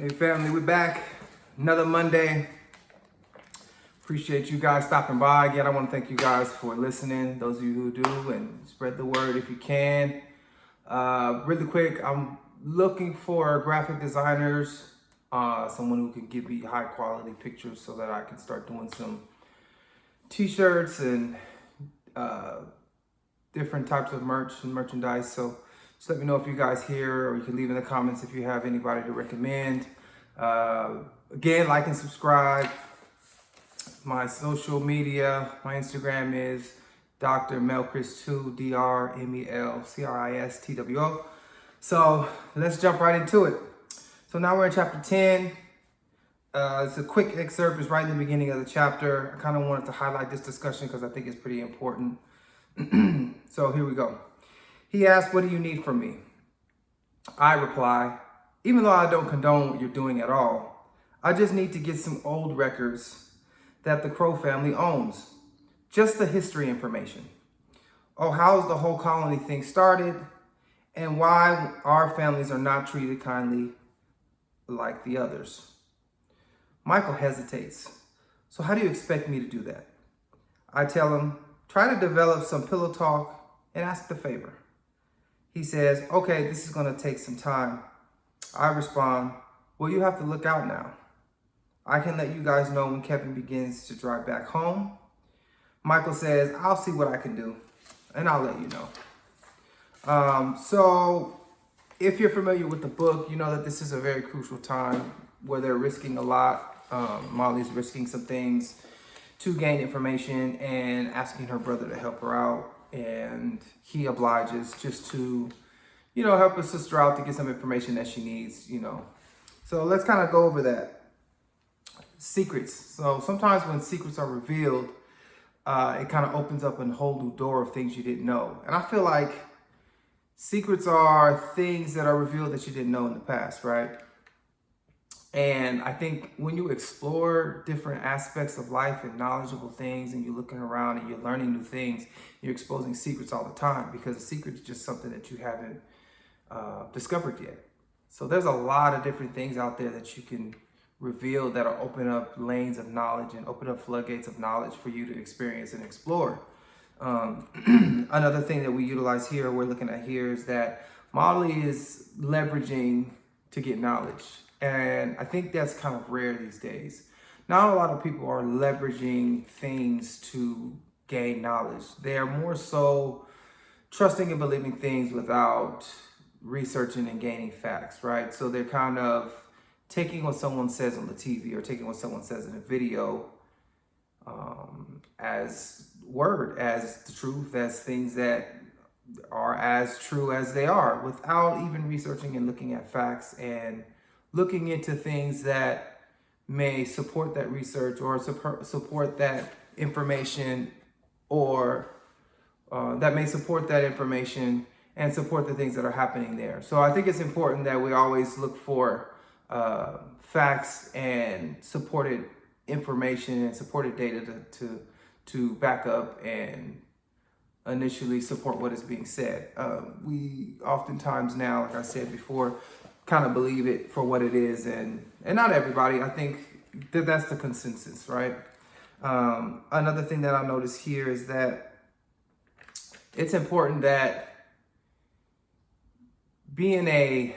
Hey family, we're back. Another Monday. Appreciate you guys stopping by. Again, I want to thank you guys for listening. Those of you who do, and spread the word if you can. Really quick, I'm looking for graphic designers, someone who can give me high quality pictures so that I can start doing some t-shirts and different types of merch and merchandise. So just let me know if you guys here, or you can leave in the comments if you have anybody to recommend. Again, like and subscribe. My social media, my Instagram is Dr. Melchris2, DrMelChristwo. So let's jump right into it. So now we're in chapter 10. It's a quick excerpt. It's right in the beginning of the chapter. I kind of wanted to highlight this discussion because I think it's pretty important. So here we go. He asked, "What do you need from me?" I reply, "Even though I don't condone what you're doing at all, I just need to get some old records that the Crow family owns. Just the history information. Oh, how's the whole colony thing started, and why our families are not treated kindly like the others." Michael hesitates. "So how do you expect me to do that?" I tell him, "Try to develop some pillow talk and ask the favor." He says, "Okay, this is going to take some time." I respond, "Well, you have to look out now. I can let you guys know when Kevin begins to drive back home." Michael says, "I'll see what I can do, and I'll let you know." So if you're familiar with the book, you know that this is a very crucial time where they're risking a lot. Molly's risking some things to gain information and asking her brother to help her out. And he obliges just to, help her sister out to get some information that she needs, So let's kind of go over that. Secrets. So sometimes when secrets are revealed, it kind of opens up a whole new door of things you didn't know. And I feel like secrets are things that are revealed that you didn't know in the past, right? And I think when you explore different aspects of life and knowledgeable things, and you're looking around and you're learning new things, you're exposing secrets all the time, because a secret is just something that you haven't discovered yet. So there's a lot of different things out there that you can reveal that will open up lanes of knowledge and open up floodgates of knowledge for you to experience and explore. Another thing that we utilize here, we're looking at here, is that Molly is leveraging to get knowledge. And I think that's kind of rare these days. Not a lot of people are leveraging things to gain knowledge. They are more so trusting and believing things without researching and gaining facts, right? So they're kind of taking what someone says on the TV or taking what someone says in a video as word, as the truth, as things that are as true as they are, without even researching and looking at facts and looking into things that may support that research or support that information, or that may support that information and support the things that are happening there. So I think it's important that we always look for facts and supported information and supported data to back up and initially support what is being said. We oftentimes now, like I said before, kind of believe it for what it is, and not everybody. I think that's the consensus, right? Another thing that I notice here is that it's important that being a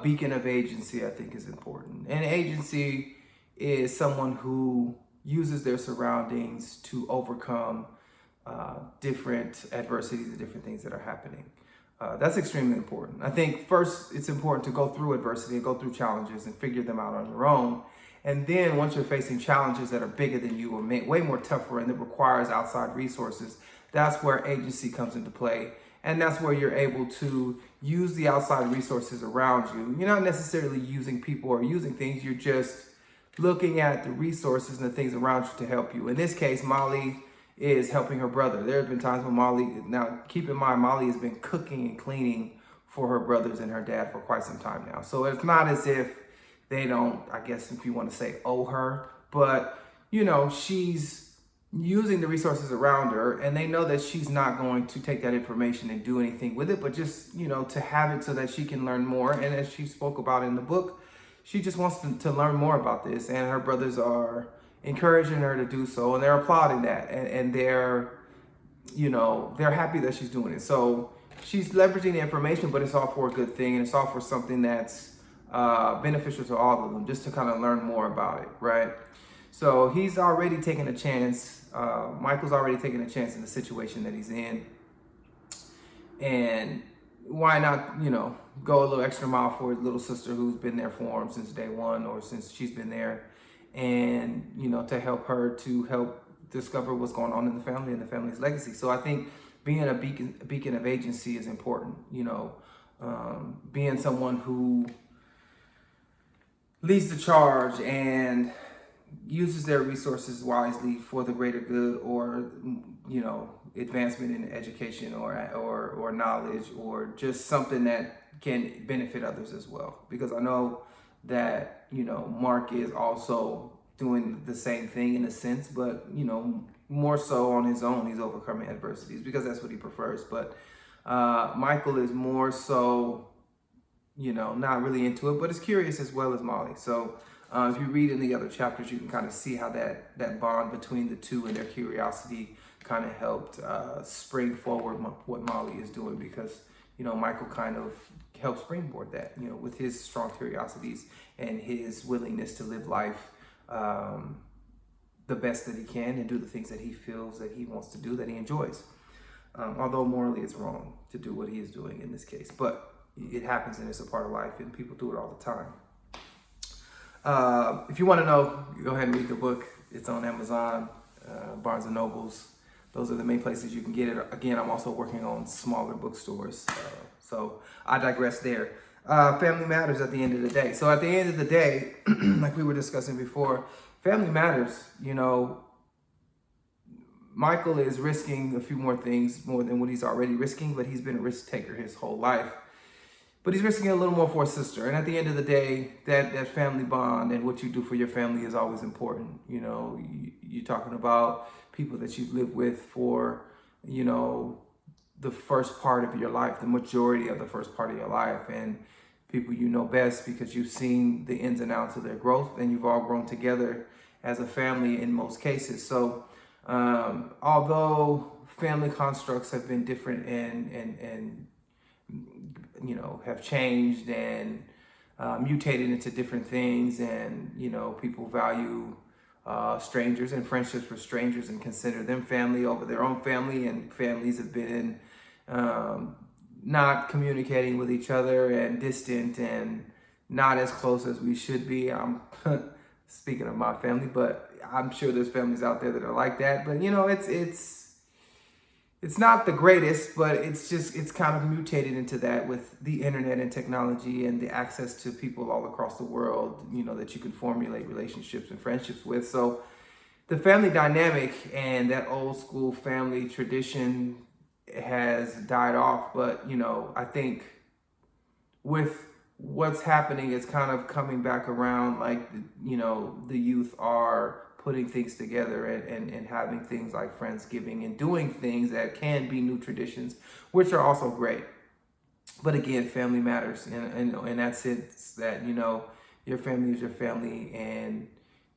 beacon of agency, I think, is important. An agency is someone who uses their surroundings to overcome different adversities and different things that are happening. That's extremely important. I think first it's important to go through adversity and go through challenges and figure them out on your own. And then once you're facing challenges that are bigger than you or way more tougher and that requires outside resources, that's where agency comes into play. And that's where you're able to use the outside resources around you. You're not necessarily using people or using things. You're just looking at the resources and the things around you to help you. In this case, Molly is helping her brother. There have been times when now keep in mind, Molly has been cooking and cleaning for her brothers and her dad for quite some time now. So it's not as if they don't, I guess if you want to say, owe her, but she's using the resources around her, and they know that she's not going to take that information and do anything with it, but just, to have it so that she can learn more. And as she spoke about in the book, she just wants to learn more about this, and her brothers are encouraging her to do so, and they're applauding that, and they're, you know, they're happy that she's doing it. So she's leveraging the information, but it's all for a good thing, and it's all for something that's beneficial to all of them, just to kind of learn more about it, right? So he's already taken a chance. Michael's already taken a chance in the situation that he's in, and why not, you know, go a little extra mile for his little sister who's been there for him since day one, or since she's been there, and, you know, to help her to help discover what's going on in the family and the family's legacy. So I think being a beacon of agency is important, you know, being someone who leads the charge and uses their resources wisely for the greater good, or, you know, advancement in education or knowledge, or just something that can benefit others as well. Because I know that, you know, Mark is also doing the same thing in a sense, but, you know, more so on his own. He's overcoming adversities because that's what he prefers. But Michael is more so, you know, not really into it, but is curious as well as Molly. So if you read in the other chapters, you can kind of see how that bond between the two and their curiosity kind of helped spring forward what Molly is doing, because, you know, Michael kind of helped springboard that, you know, with his strong curiosities and his willingness to live life the best that he can and do the things that he feels that he wants to do, that he enjoys. Although morally it's wrong to do what he is doing in this case, but it happens and it's a part of life, and people do it all the time. If you want to know, go ahead and read the book. It's on Amazon, Barnes & Nobles. Those are the main places you can get it. Again, I'm also working on smaller bookstores, so I digress there. Family matters at the end of the day. So at the end of the day, like we were discussing before, family matters. You know, Michael is risking a few more things more than what he's already risking, but he's been a risk taker his whole life. But he's risking a little more for his sister. And at the end of the day, that family bond and what you do for your family is always important. You know, you're talking about people that you've lived with for, you know, the first part of your life, the majority of the first part of your life, and people you know best because you've seen the ins and outs of their growth, and you've all grown together as a family in most cases. So although family constructs have been different and you know, have changed and mutated into different things, and, you know, people value strangers and friendships with strangers and consider them family over their own family, and families have been not communicating with each other and distant and not as close as we should be. I'm speaking of my family, but I'm sure there's families out there that are like that. But, you know, it's not the greatest, but it's kind of mutated into that with the internet and technology and the access to people all across the world, you know, that you can formulate relationships and friendships with. So the family dynamic and that old school family tradition has died off. But, you know, I think with what's happening, it's kind of coming back around. Like, you know, the youth are putting things together and having things like Friendsgiving and doing things that can be new traditions, which are also great. But again, family matters in that sense that, you know, your family is your family and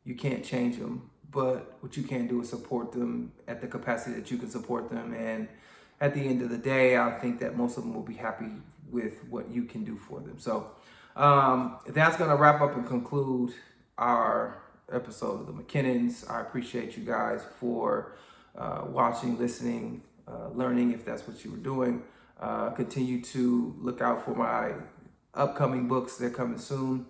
you can't change them. But what you can do is support them at the capacity that you can support them. And at the end of the day, I think that most of them will be happy with what you can do for them. So that's going to wrap up and conclude our episode of the McKinnens. I appreciate you guys for watching, listening, learning, if that's what you were doing. Continue to look out for my upcoming books. They're coming soon.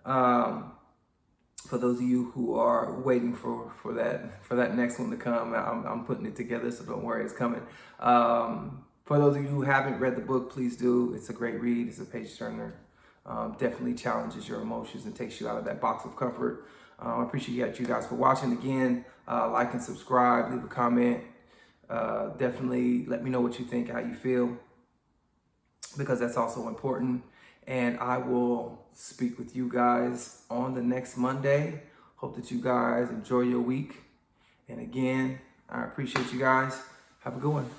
For those of you who are waiting for that next one to come, I'm putting it together, so don't worry, it's coming. For those of you who haven't read the book, please do. It's a great read. It's a page turner. Definitely challenges your emotions and takes you out of that box of comfort. I appreciate you guys for watching. Again, like and subscribe, leave a comment. Definitely let me know what you think, how you feel, because that's also important. And I will speak with you guys on the next Monday. Hope that you guys enjoy your week. And again, I appreciate you guys. Have a good one.